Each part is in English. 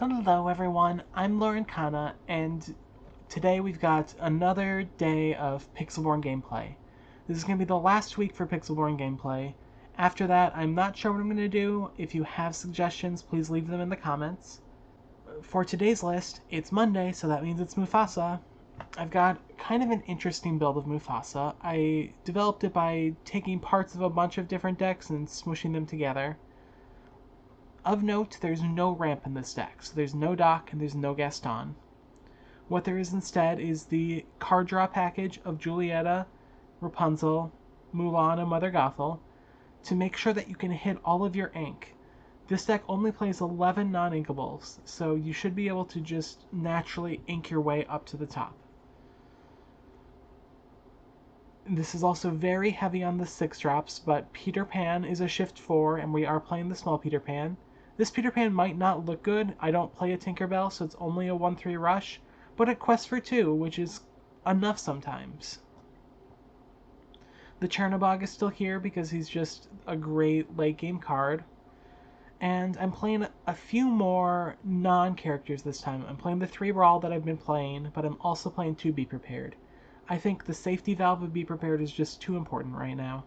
Hello everyone, I'm Lorcana, and today we've got another day of Pixelborn gameplay. This is going to be the last week for Pixelborn gameplay. After that, I'm not sure what I'm going to do. If you have suggestions, please leave them in the comments. For today's list, it's Monday, so that means it's Mufasa. I've got kind of an interesting build of Mufasa. I developed it by taking parts of a bunch of different decks and smooshing them together. Of note, there's no ramp in this deck, so there's no Doc and there's no Gaston. What there is instead is the card draw package of Julieta, Rapunzel, Mulan, and Mother Gothel to make sure that you can hit all of your ink. This deck only plays 11 non-inkables, so you should be able to just naturally ink your way up to the top. This is also very heavy on the 6-drops, but Peter Pan is a shift 4, and we are playing the small Peter Pan. This Peter Pan might not look good. I don't play a Tinkerbell, so it's only a 1-3 rush, but it quests for 2, which is enough sometimes. The Chernobog is still here because he's just a great late game card. And I'm playing a few more non-characters this time. I'm playing the 3 Brawl that I've been playing, but I'm also playing 2 Be Prepared. I think the safety valve of Be Prepared is just too important right now.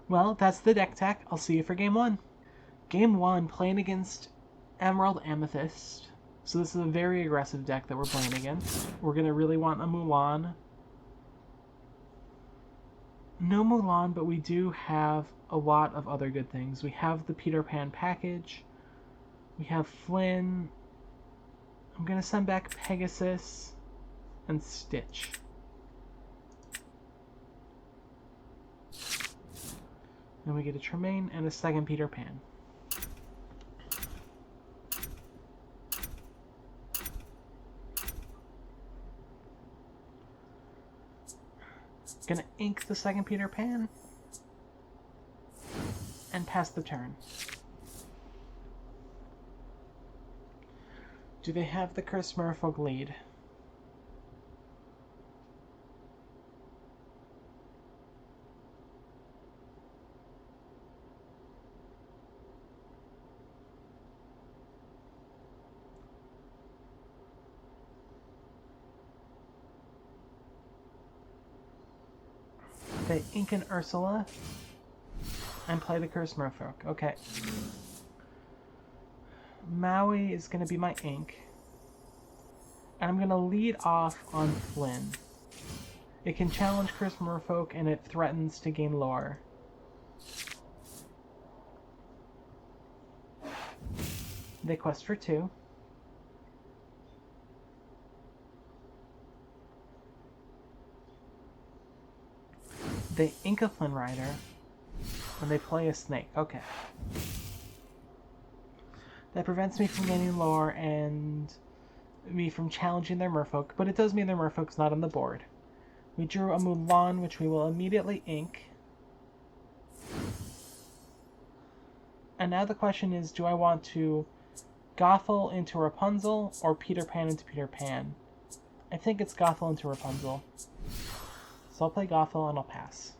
Well, that's the deck tech. I'll see you for Game 1. Game 1, playing against Emerald Amethyst. So this is a very aggressive deck that we're playing against. We're going to really want a Mulan. No Mulan, but we do have a lot of other good things. We have the Peter Pan package. We have Flynn. I'm going to send back Pegasus and Stitch. Then we get a Tremaine and a second Peter Pan. Gonna ink the second Peter Pan and pass the turn. Do they have the Cursed Merfolk lead? They ink an Ursula and play the Cursed Merfolk. Okay. Maui is going to be my ink. And I'm going to lead off on Flynn. It can challenge Cursed Merfolk and it threatens to gain lore. They quest for 2. They ink a Flynn Rider, and they play a snake. Okay. That prevents me from gaining lore and me from challenging their merfolk, but it does mean their merfolk's not on the board. We drew a Mulan, which we will immediately ink. And now the question is, do I want to Gothel into Rapunzel or Peter Pan into Peter Pan? I think it's Gothel into Rapunzel. So I'll play Gothel and I'll pass.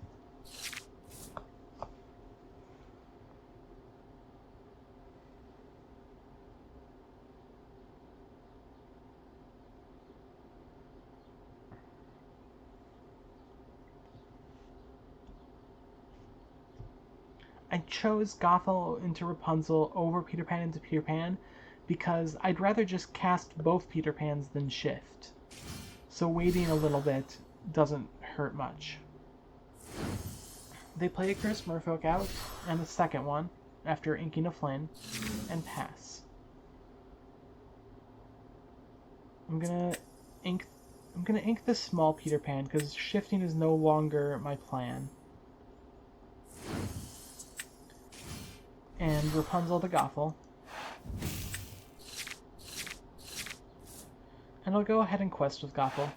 I chose Gothel into Rapunzel over Peter Pan into Peter Pan because I'd rather just cast both Peter Pans than shift. So waiting a little bit doesn't hurt much. They play a Cursed Merfolk out and a second one after inking a Flynn and pass. I'm gonna ink the small Peter Pan because shifting is no longer my plan. And Rapunzel the Gothel. And I'll go ahead and quest with Gothel.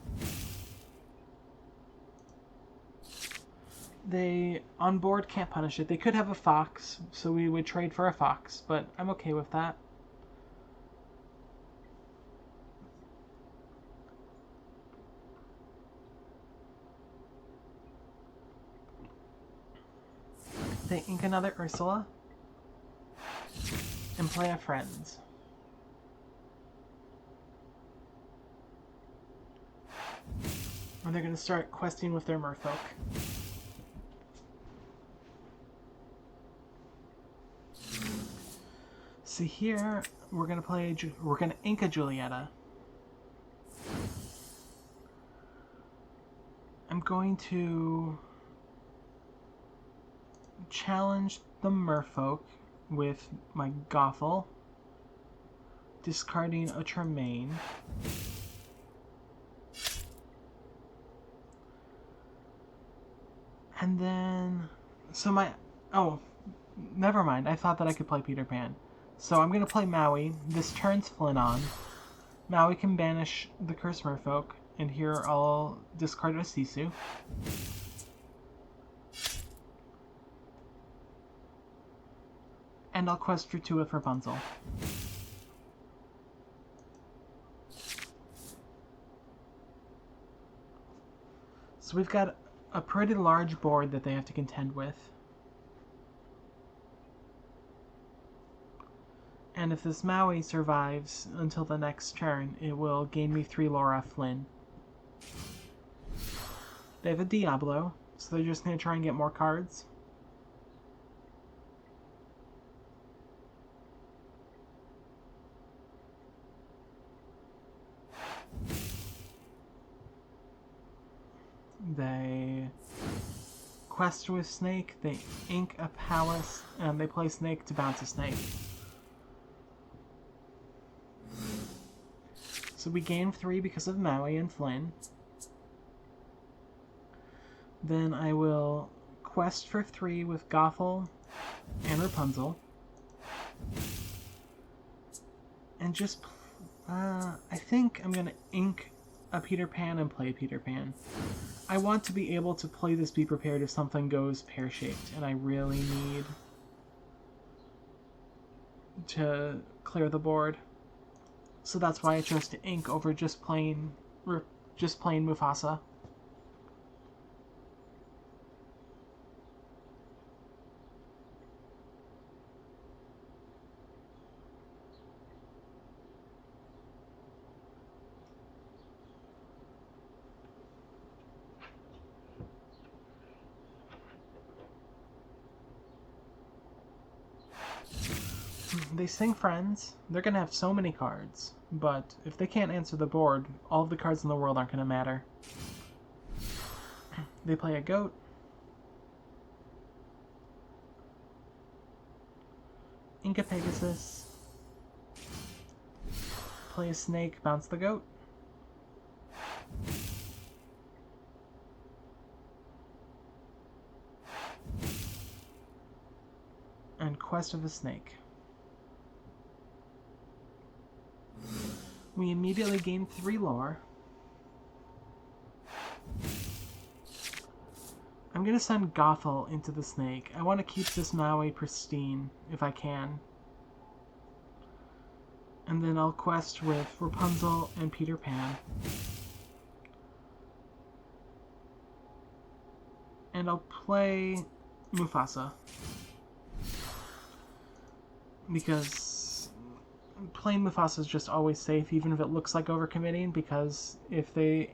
They, on board, can't punish it. They could have a fox, so we would trade for a fox, but I'm okay with that. They ink another Ursula and play a Friends. And they're going to start questing with their merfolk. See here, we're going to ink a Julietta. I'm going to challenge the merfolk with my Gothel, discarding a Tremaine. And then, oh, never mind. I thought that I could play Peter Pan. So I'm going to play Maui. This turns Flynn on. Maui can banish the Cursed Merfolk, and here I'll discard a Sisu. And I'll quest for 2 with Rapunzel. So we've got a pretty large board that they have to contend with. And if this Maui survives until the next turn, it will gain me 3 lore off Flynn. They have a Diablo, so they're just going to try and get more cards. They quest with Snake, they ink a Palace, and they play Snake to bounce a Snake. So we gain 3 because of Maui and Flynn. Then I will quest for 3 with Gothel and Rapunzel. And just, I think I'm going to ink a Peter Pan and play Peter Pan. I want to be able to play this Be Prepared if something goes pear-shaped, and I really need to clear the board. So that's why I chose to ink over just plain Mufasa. They sing Friends. They're going to have so many cards, but if they can't answer the board, all of the cards in the world aren't going to matter. They play a goat. Ink a Pegasus. Play a snake, bounce the goat. And quest of a snake. We immediately gain 3 lore. I'm going to send Gothel into the snake. I want to keep this Maui pristine, if I can. And then I'll quest with Rapunzel and Peter Pan. And I'll play Mufasa. Because playing Mufasa is just always safe, even if it looks like overcommitting, because if they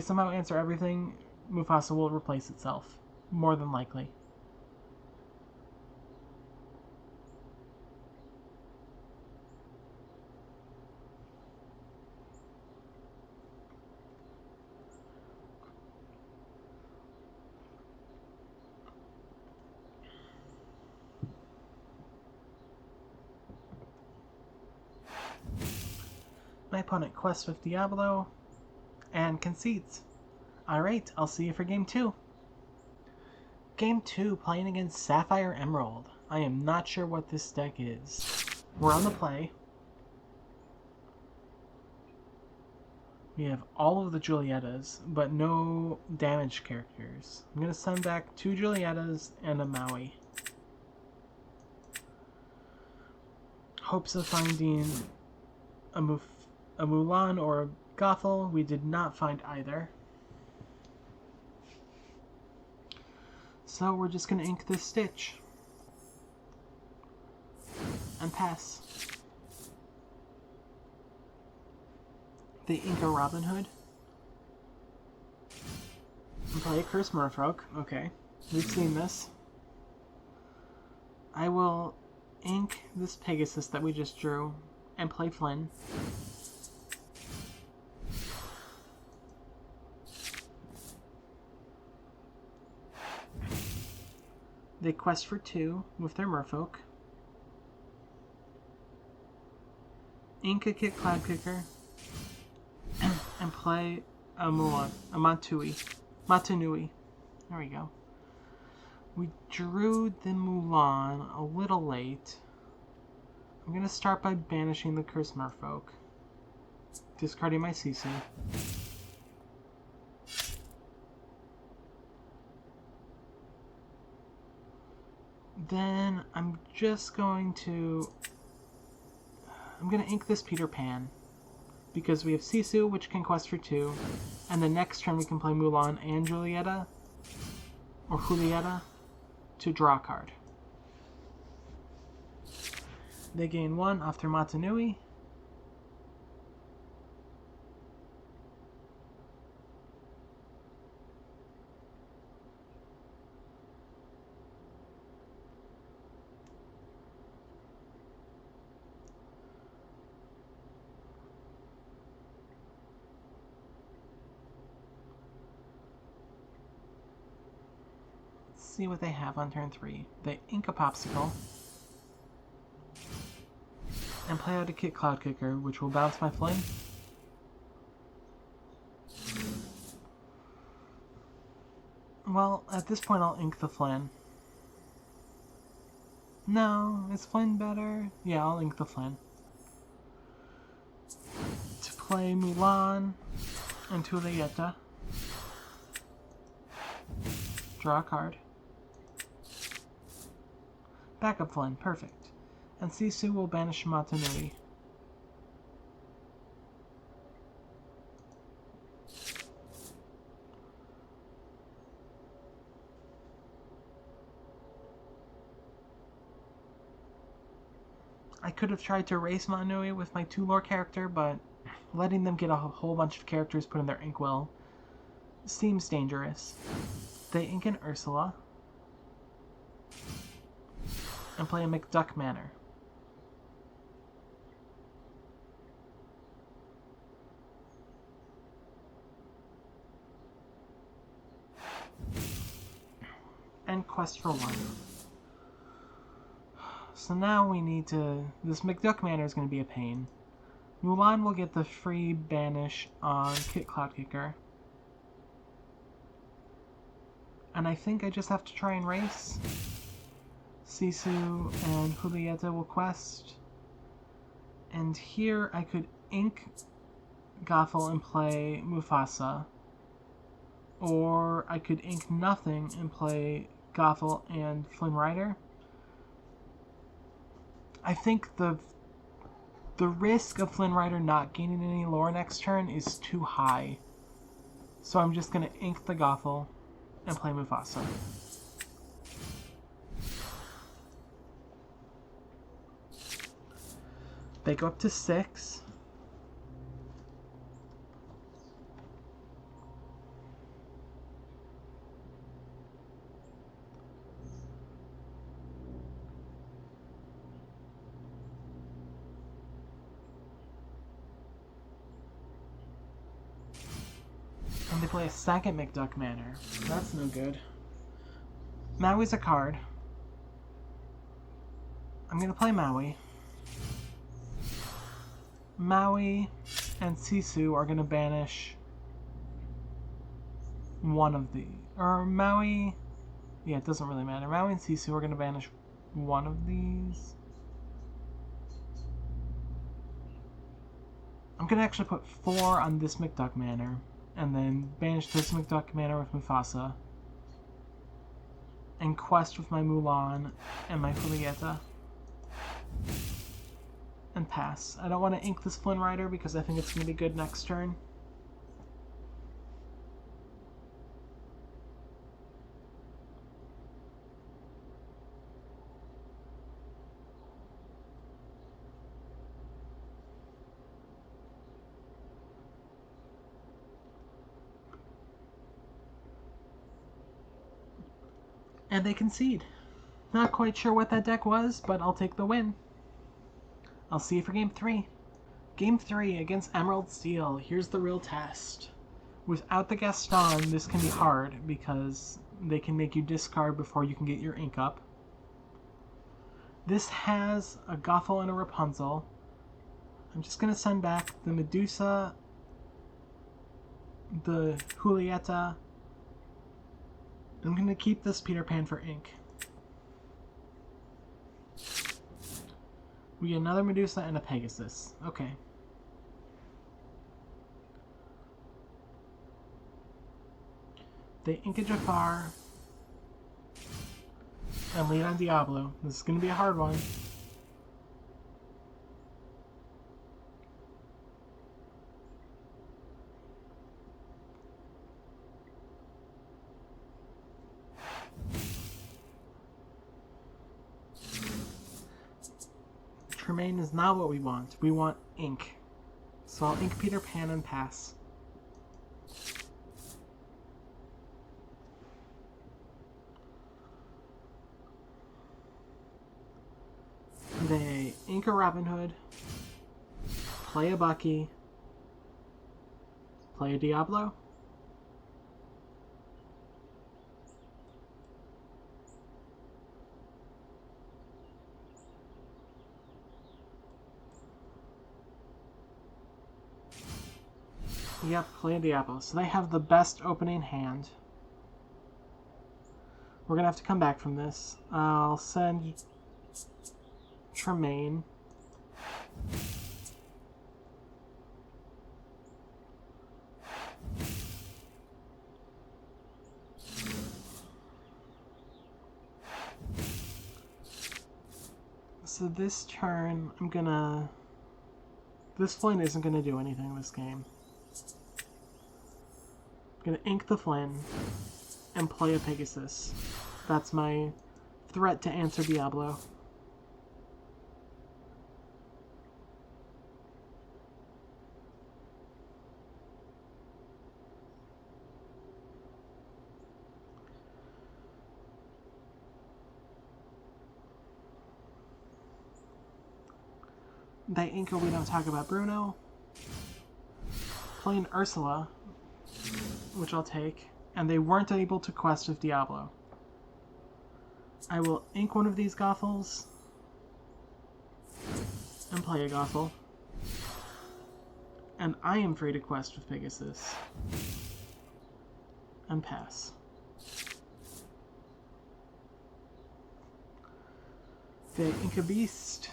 somehow answer everything, Mufasa will replace itself, more than likely. My opponent quests with Diablo and concedes. Alright, I'll see you for Game 2. Game 2, playing against Sapphire Emerald. I am not sure what this deck is. We're on the play. We have all of the Juliettas, but no damage characters. I'm going to send back 2 Juliettas and a Maui. Hopes of finding a Mulan or a Gothel. We did not find either. So we're just going to ink this Stitch. And pass. They ink a Robin Hood. And play a Curse Merfolk. Okay, we've seen this. I will ink this Pegasus that we just drew and play Flynn. They quest for 2 with their Merfolk. Ink a Kit Cloud Kicker and play a Mulan, a Matanui. There we go. We drew the Mulan a little late. I'm going to start by banishing the Cursed Merfolk. Discarding my Sisu. Then I'm going to ink this Peter Pan. Because we have Sisu, which can quest for 2. And the next turn we can play Mulan and Julieta. Or Julieta. To draw a card. They gain 1 off their Matanui. See what they have on turn 3. They ink a Popsicle and play out a Kit Cloud Kicker, which will bounce my Flynn. Well, at this point I'll ink the Flynn. No, is Flynn better? Yeah, I'll ink the Flynn. To play Mulan and Julieta. Draw a card. Backup Flynn, perfect. And Sisu will banish Matanui. I could have tried to erase Matanui with my 2 lore character, but letting them get a whole bunch of characters put in their inkwell seems dangerous. They ink an Ursula and play a McDuck Manor. And quest for 1. So now we need to... This McDuck Manor is going to be a pain. Mulan will get the free banish on Kit Cloud Kicker. And I think I just have to try and race. Sisu and Julieta will quest. And here I could ink Gothel and play Mufasa. Or I could ink nothing and play Gothel and Flynn Rider. I think the risk of Flynn Rider not gaining any lore next turn is too high. So I'm just going to ink the Gothel and play Mufasa. They go up to 6. And they play a second McDuck Manor. That's no good. Maui's a card. I'm going to play Maui. Maui and Sisu are going to banish one of the... Or Maui... Yeah, it doesn't really matter. Maui and Sisu are going to banish one of these. I'm going to actually put 4 on this McDuck Manor. And then banish this McDuck Manor with Mufasa. And quest with my Mulan and my Julieta. And pass. I don't want to ink this Flynn Rider because I think it's going to be good next turn. And they concede. Not quite sure what that deck was, but I'll take the win. I'll see you for Game 3. Game 3 against Emerald Steel. Here's the real test. Without the Gaston, this can be hard because they can make you discard before you can get your ink up. This has a Gothel and a Rapunzel. I'm just going to send back the Medusa, the Julieta. I'm going to keep this Peter Pan for ink. We get another Medusa and a Pegasus. Okay. They ink a Jafar and lead on Diablo. This is going to be a hard one. Tremaine is not what we want. We want ink. So I'll ink Peter Pan and pass. They ink a Robin Hood, play a Bucky, play a Diablo. Yep, play a Diablo. So they have the best opening hand. We're going to have to come back from this. I'll send Tremaine. So this turn, I'm gonna... This Flynn isn't gonna do anything in this game. I'm gonna ink the Flynn and play a Pegasus. That's my threat to answer Diablo. They ink a We Don't Talk About Bruno. Playing Ursula, which I'll take, and they weren't able to quest with Diablo. I will ink one of these Gothels and play a Gothel. And I am free to quest with Pegasus. And pass. They ink a Beast.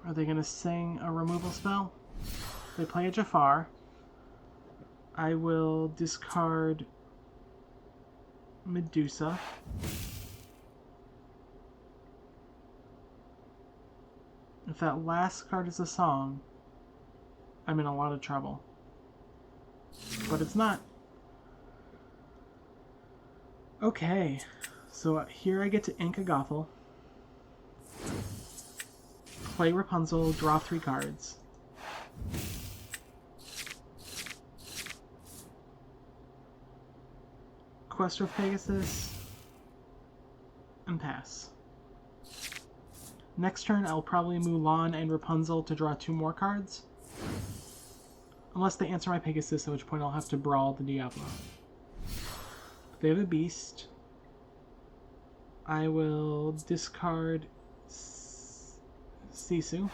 Are they going to sing a removal spell? They play a Jafar. I will discard Medusa. If that last card is a song, I'm in a lot of trouble. But it's not. Okay, so here I get to ink a Gothel. Play Rapunzel, draw 3 cards. Quest with Pegasus, and pass. Next turn, I'll probably Mulan and Rapunzel to draw 2 more cards. Unless they answer my Pegasus, at which point I'll have to brawl the Diablo. If they have a Beast, I will discard Sisu.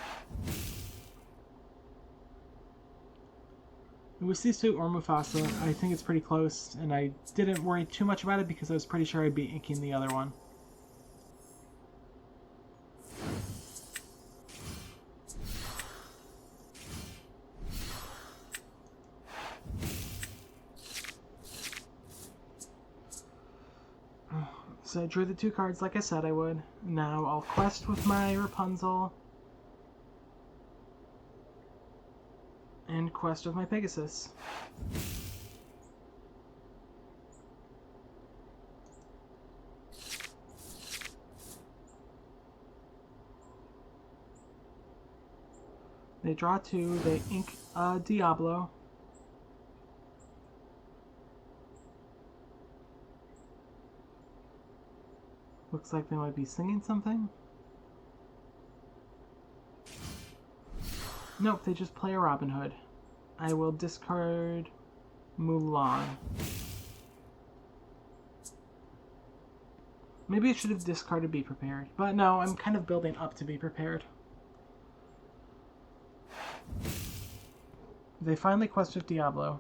It was Sisu or Mufasa. I think it's pretty close, and I didn't worry too much about it because I was pretty sure I'd be inking the other one. So I drew the 2 cards like I said I would. Now I'll quest with my Rapunzel. And quest with my Pegasus. They draw 2, they ink Diablo. Looks like they might be singing something. Nope, they just play a Robin Hood. I will discard Mulan. Maybe I should have discarded Be Prepared. But no, I'm kind of building up to Be Prepared. They finally quested Diablo.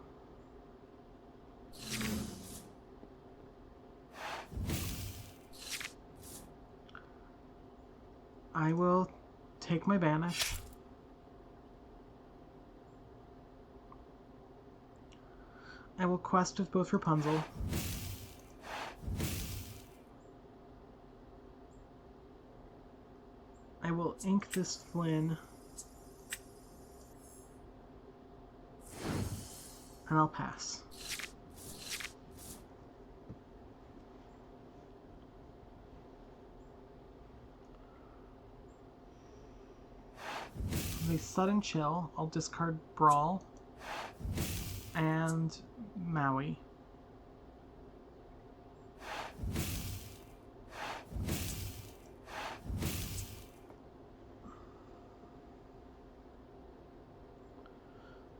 I will take my banish. I will quest with both Rapunzel. I will ink this Flynn. And I'll pass. The Sudden Chill, I'll discard Brawl and Maui.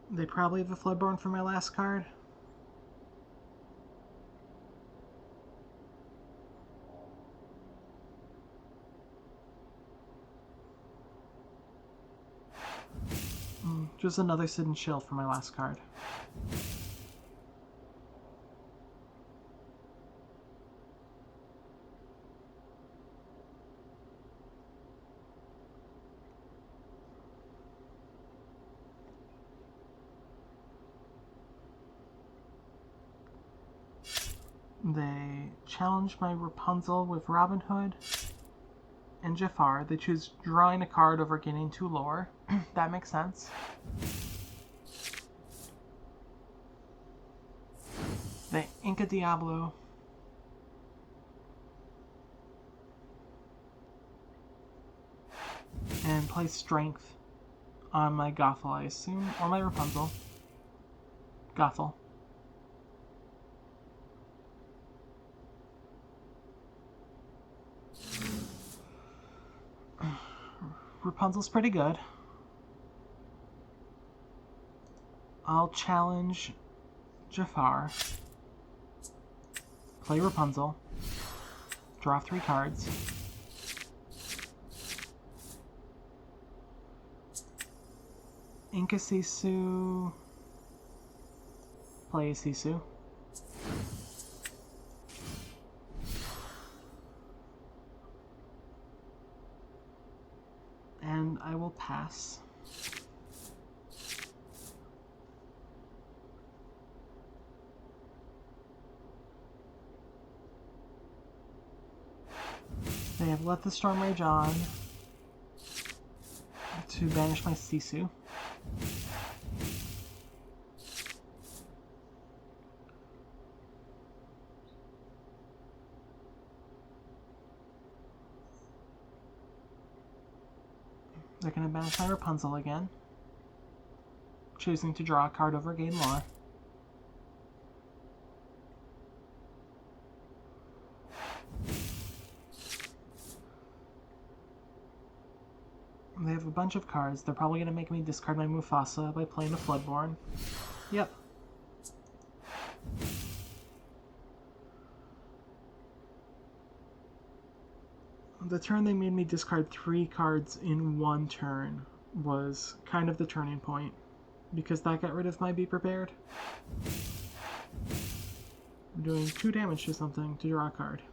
They probably have a Floodborn for my last card. Just another Sid and Chill for my last card. They challenge my Rapunzel with Robin Hood and Jafar. They choose drawing a card over gaining 2 lore. That makes sense. They ink a Diablo. And play Strength on my Gothel, I assume, or my Rapunzel. Gothel. Rapunzel's pretty good. I'll challenge Jafar. Play Rapunzel. Draw 3 cards. Ink a Sisu. Play a Sisu. And I will pass. They have Let the Storm Rage On to banish my Sisu. They're going to banish my Rapunzel again, choosing to draw a card over gain lore. They have a bunch of cards. They're probably going to make me discard my Mufasa by playing a Floodborn. Yep. The turn they made me discard 3 cards in 1 turn was kind of the turning point, because that got rid of my Be Prepared. I'm doing 2 damage to something to draw a card.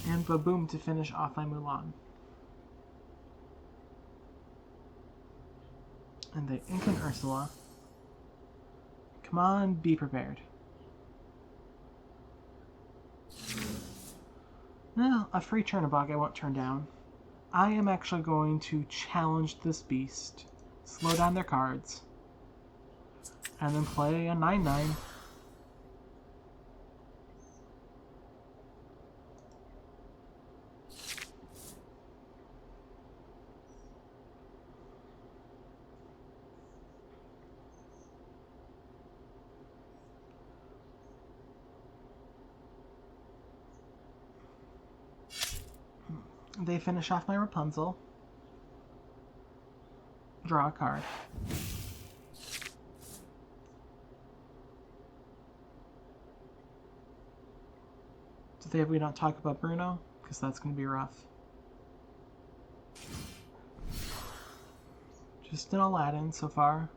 And ba-boom to finish off my Mulan. And they ink an Ursula. Come on, Be Prepared. No, a free Chernobog I won't turn down. I am actually going to challenge this beast, slow down their cards, and then play a 9/9. They finish off my Rapunzel. Draw a card. Today we don't talk about Bruno, because that's going to be rough. Just an Aladdin so far.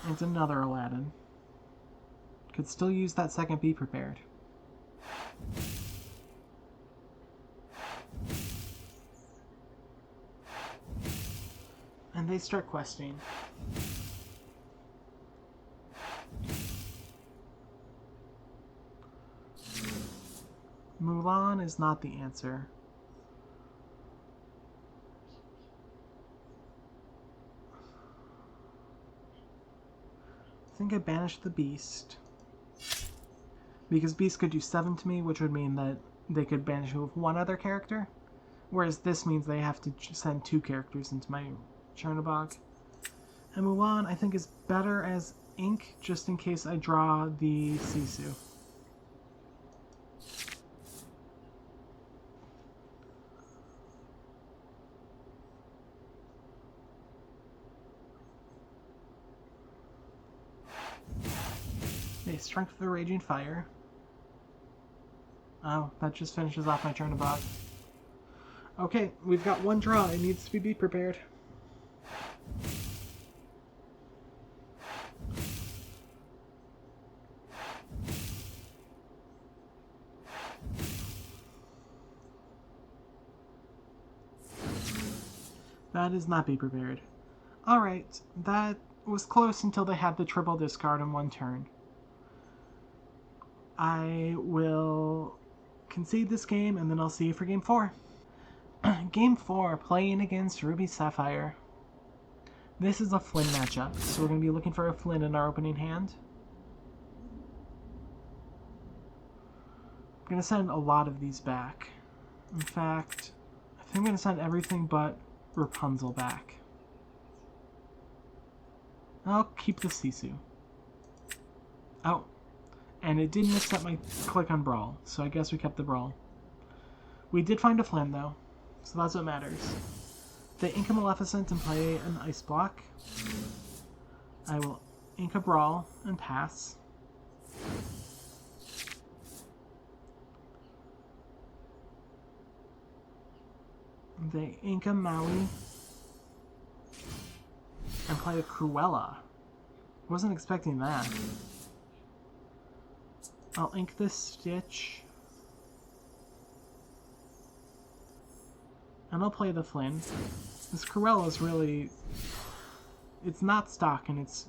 And another Aladdin. Could still use that second Be Prepared. And they start questing. Mulan is not the answer. I think I banished the Beast. Because Beast could do 7 to me, which would mean that they could banish me with one other character. Whereas this means they have to send 2 characters into my Chernobog. And Mulan, I think, is better as ink, just in case I draw the Sisu. Okay, Strength of the Raging Fire. Oh, that just finishes off my Chernobog. Okay, we've got one draw. It needs to be prepared. That is not Be Prepared. Alright, that was close until they had the triple discard in one turn. I will concede this game, and then I'll see you for Game 4. Game 4, playing against Ruby Sapphire. This is a Flynn matchup, so we're going to be looking for a Flynn in our opening hand. I'm going to send a lot of these back. In fact, I think I'm going to send everything but Rapunzel back. I'll keep the Sisu. Oh, and it didn't accept my click on Brawl, so I guess we kept the Brawl. We did find a Flynn, though, so that's what matters. They ink a Maleficent and play an Ice Block. I will ink a Brawl and pass. They ink a Maui and play a Cruella. Wasn't expecting that. I'll ink this Stitch. And I'll play the Flynn. This Cruella is really... It's not stock, and it's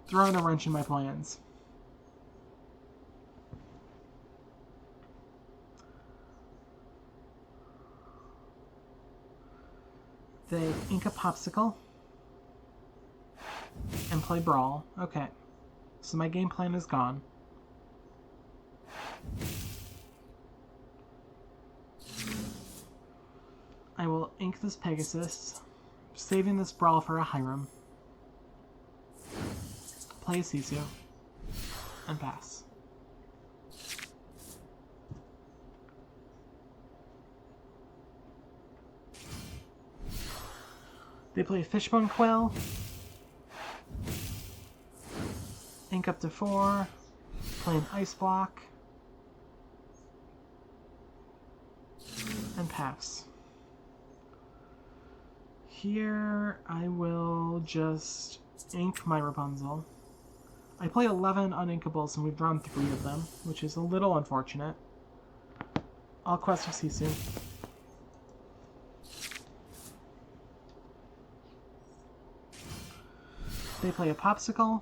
throwing a wrench in my plans. They ink a Popsicle and play Brawl. Okay, so my game plan is gone. I will ink this Pegasus, saving this Brawl for a Hiram. Play a Sisu, and pass. They play Fishbone Quell, ink up to 4, play an Ice Block, and pass. Here I will just ink my Rapunzel. I play 11 uninkables and we've drawn 3 of them, which is a little unfortunate. I'll quest for Sisu. They play a Popsicle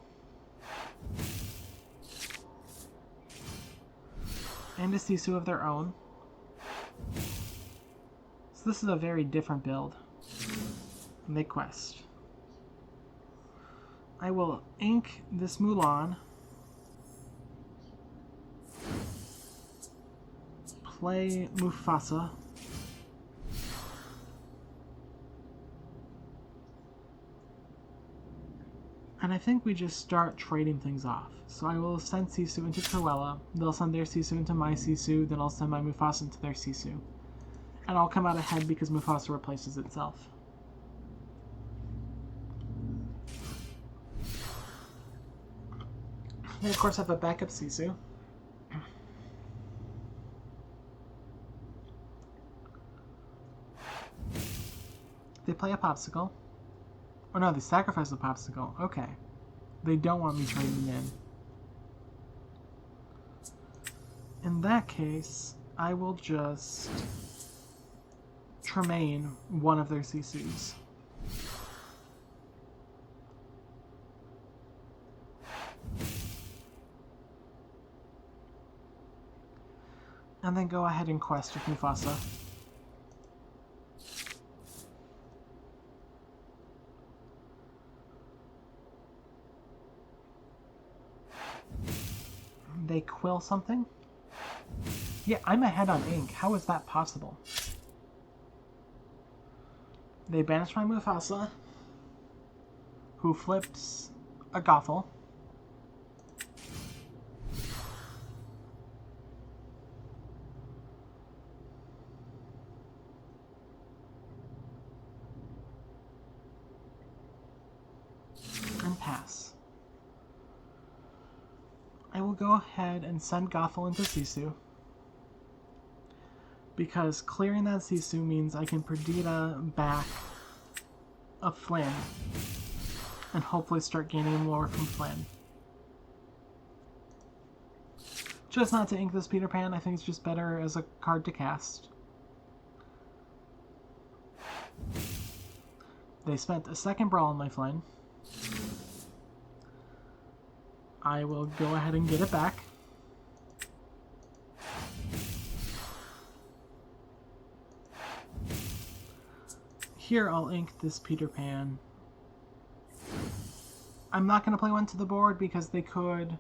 and a Sisu of their own. So this is a very different build. And they quest. I will ink this Mulan, play Mufasa, And I think we just start trading things off. So I will send Sisu into Cruella, they'll send their Sisu into my Sisu, then I'll send my Mufasa into their Sisu. And I'll come out ahead because Mufasa replaces itself. They of course have a backup Sisu. They play a Popsicle. Oh no, they sacrifice a Popsicle. Okay. They don't want me trading in. In that case, I will just Tremaine one of their Sisus. And then go ahead and quest with Mufasa. They quill something? Yeah, I'm ahead on ink. How is that possible? They banish my Mufasa, who flips a Gothel. And pass. I will go ahead and send Gothel into Sisu, because clearing that Sisu means I can Perdita back a Flynn, and hopefully start gaining lore from Flynn. Just not to ink this Peter Pan, I think it's just better as a card to cast. They spent a second Brawl on my Flynn. I will go ahead and get it back. Here I'll ink this Peter Pan. I'm not going to play one to the board because they could...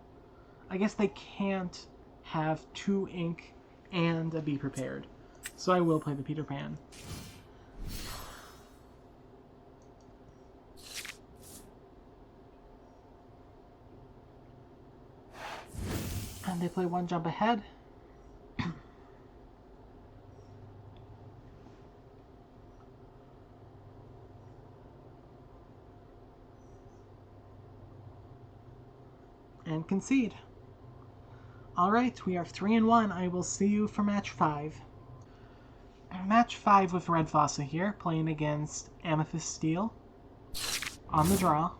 I guess they can't have 2 ink and a Be Prepared. So I will play the Peter Pan. And they play 1 jump ahead. And concede. Alright, we are 3-1. I will see you for match 5. Match 5 with Redfasa here, playing against Amethyst Steel on the draw.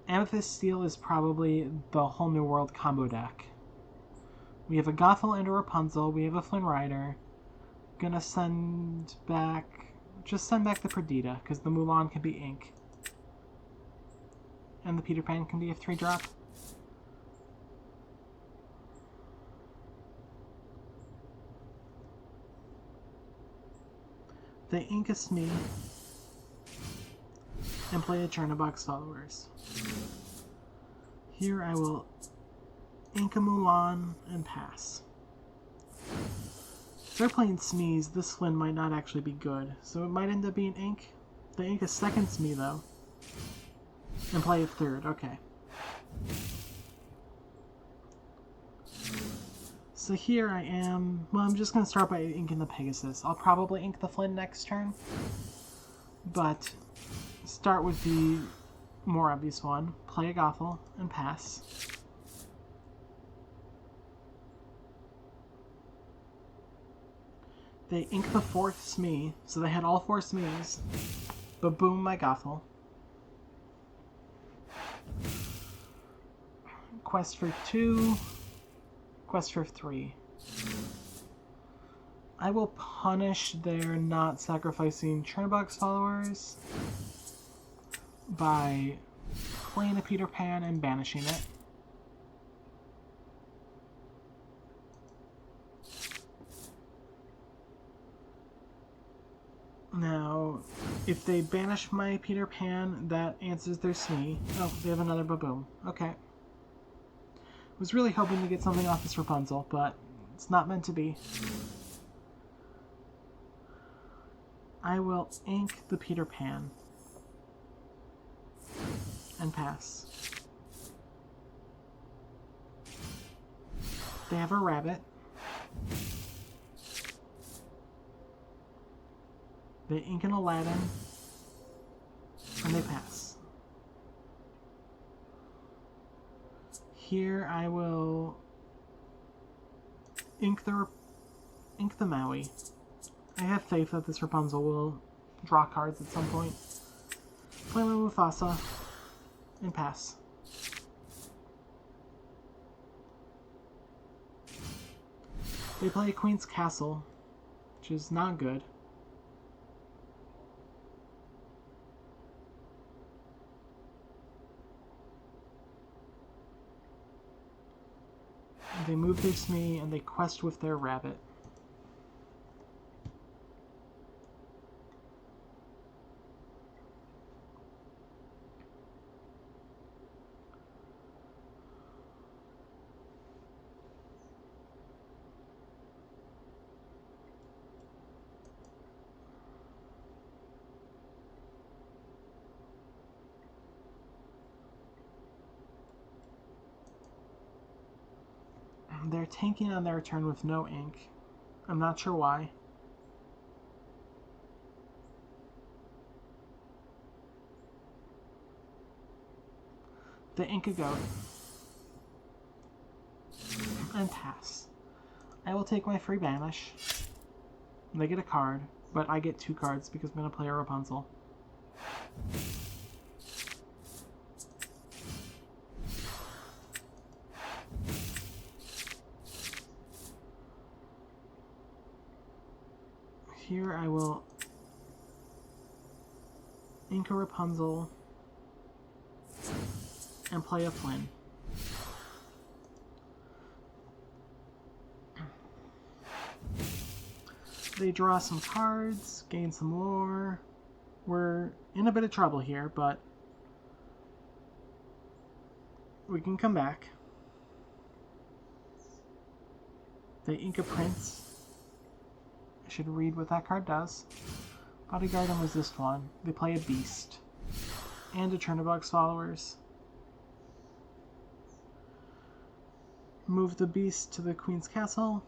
Amethyst Steel is probably the whole New World combo deck. We have a Gothel and a Rapunzel, we have a Flynn Rider. Gonna send back... just send back the Perdita, because the Mulan can be ink. And the Peter Pan can be a 3-drop. They ink a Smee and play a Churnabox Followers. Here I will ink a Mulan and pass. If they're playing Smees, this Flynn might not actually be good, so it might end up being ink. They ink a second Smee though. And play a 3rd, okay. So here I am... well, I'm just going to start by inking the Pegasus. I'll probably ink the Flynn next turn. But start with the more obvious one. Play a Gothel and pass. They ink the 4th Smee, so they had all 4 Smees. But boom, my Gothel. Quest for 2. Quest for 3. I will punish their not sacrificing Churnabox Followers by playing a Peter Pan and banishing it. Now, if they banish my Peter Pan, that answers their Smee. Oh, they have another Baboom. Okay. Was really hoping to get something off this Rapunzel, but it's not meant to be. I will ink the Peter Pan. and pass. They have a rabbit. They ink an Aladdin, and they pass. Here I will ink the Maui. I have faith that this Rapunzel will draw cards at some point. Play my Mufasa, and pass. They play Queen's Castle, which is not good. They move this me, and they quest with their rabbit. They're tanking on their turn with no ink. I'm not sure why. They ink a goat. And pass. I will take my free banish. They get a card, but I get 2 cards because I'm going to play a Rapunzel. Here I will ink a Rapunzel and play a Flynn. They draw some cards, gain some lore. We're in a bit of trouble here, but we can come back. They ink a Prince. I should read what that card does. Bodyguard and resist 1. They play a Beast. And a Chernobog's Followers. Move the Beast to the Queen's Castle.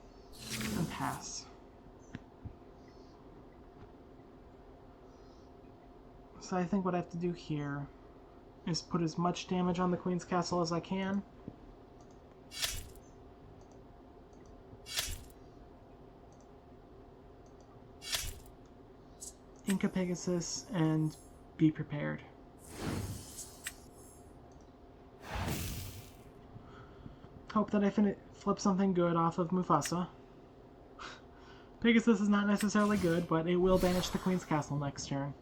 And pass. So I think what I have to do here is put as much damage on the Queen's Castle as I can. Ink a Pegasus and be prepared. Hope that I flip something good off of Mufasa. Pegasus is not necessarily good, but it will banish the Queen's Castle next turn.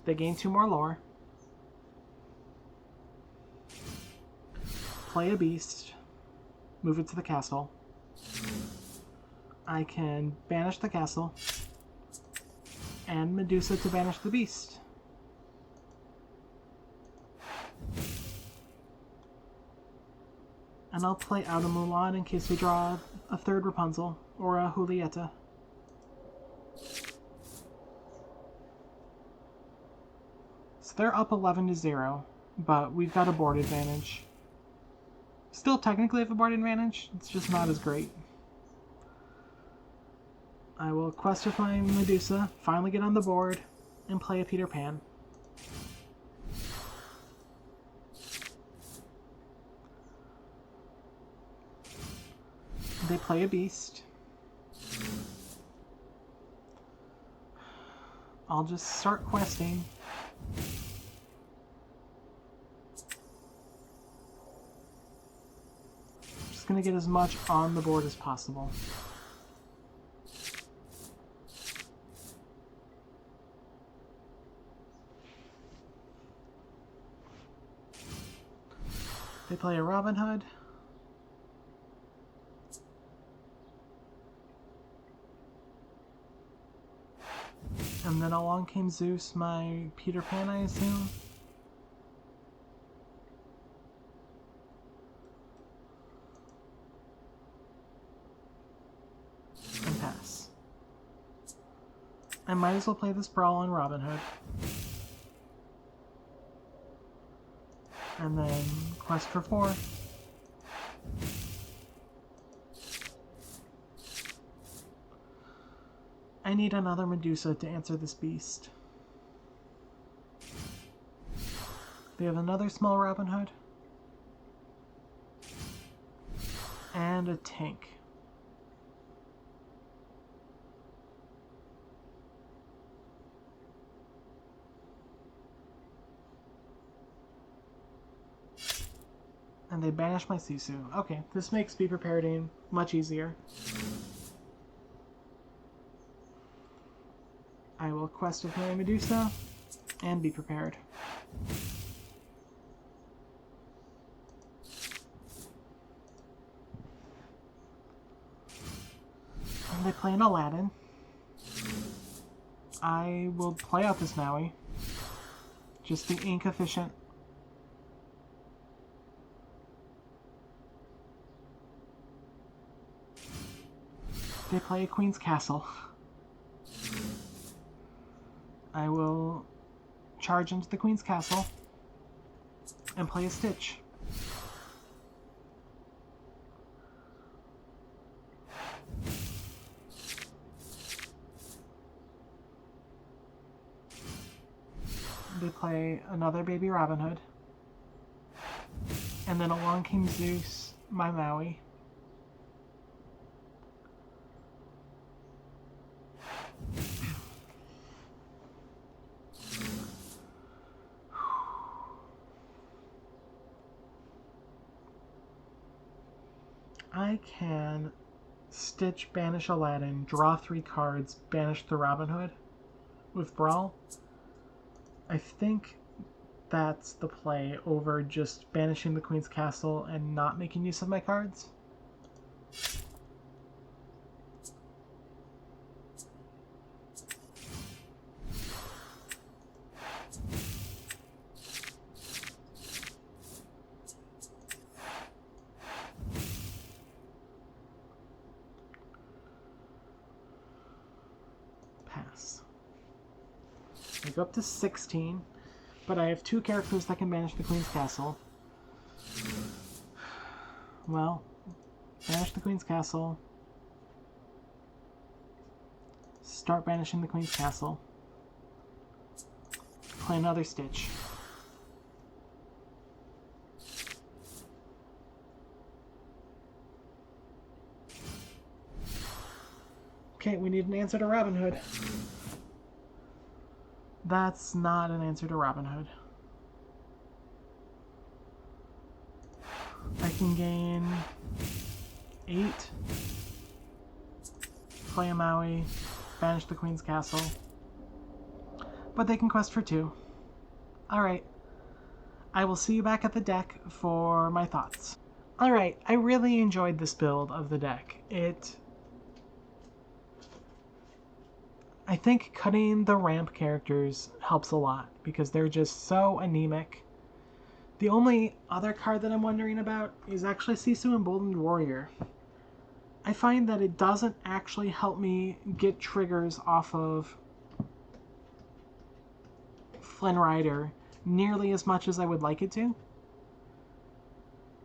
They gain 2 more lore. Play a Beast. Move it to the castle. I can banish the castle. And Medusa to banish the Beast. And I'll play out a Mulan in case we draw a 3rd Rapunzel or a Julieta. So they're up 11-0, but we've got a board advantage. Still technically have a board advantage, it's just not as great. I will quest with my Medusa, finally get on the board, and play a Peter Pan. They play a Beast. I'll just start questing. Just gonna get as much on the board as possible. They play a Robin Hood. And then along came Zeus, my Peter Pan, I assume. And pass. I might as well play this Brawl on Robin Hood. And then quest for 4. I need another Medusa to answer this beast. They have another small Robin Hood. And a tank. And they banish my Sisu. Okay, this makes Be Prepareding much easier. I will quest with my Medusa and be prepared. And they play an Aladdin. I will play out this Maui. Just the ink efficient. They play a Queen's Castle. I will charge into the Queen's Castle and play a Stitch. They play another baby Robin Hood. And then along came Zeus, my Maui. I can Stitch, banish Aladdin, draw 3 cards, banish the Robin Hood with Brawl. I think that's the play over just banishing the Queen's Castle and not making use of my cards. Pass. I go up to 16, but I have 2 characters that can banish the Queen's Castle. Well, banish the Queen's Castle. Start banishing the Queen's Castle. Play another Stitch. Okay, we need an answer to Robin Hood. That's not an answer to Robin Hood. I can gain 8, play a Maui, banish the Queen's Castle, but they can quest for 2. Alright, I will see you back at the deck for my thoughts. Alright, I really enjoyed this build of the deck. I think cutting the ramp characters helps a lot because they're just so anemic. The only other card that I'm wondering about is actually Sisu Emboldened Warrior. I find that it doesn't actually help me get triggers off of Flynn Rider nearly as much as I would like it to,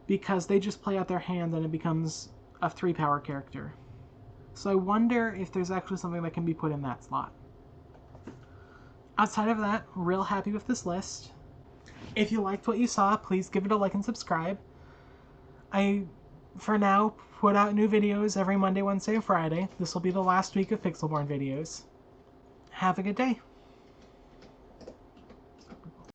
because they just play out their hand and it becomes a 3-power character. So I wonder if there's actually something that can be put in that slot. Outside of that, real happy with this list. If you liked what you saw, please give it a like and subscribe. I, for now, put out new videos every Monday, Wednesday, and Friday. This will be the last week of Pixelborn videos. Have a good day.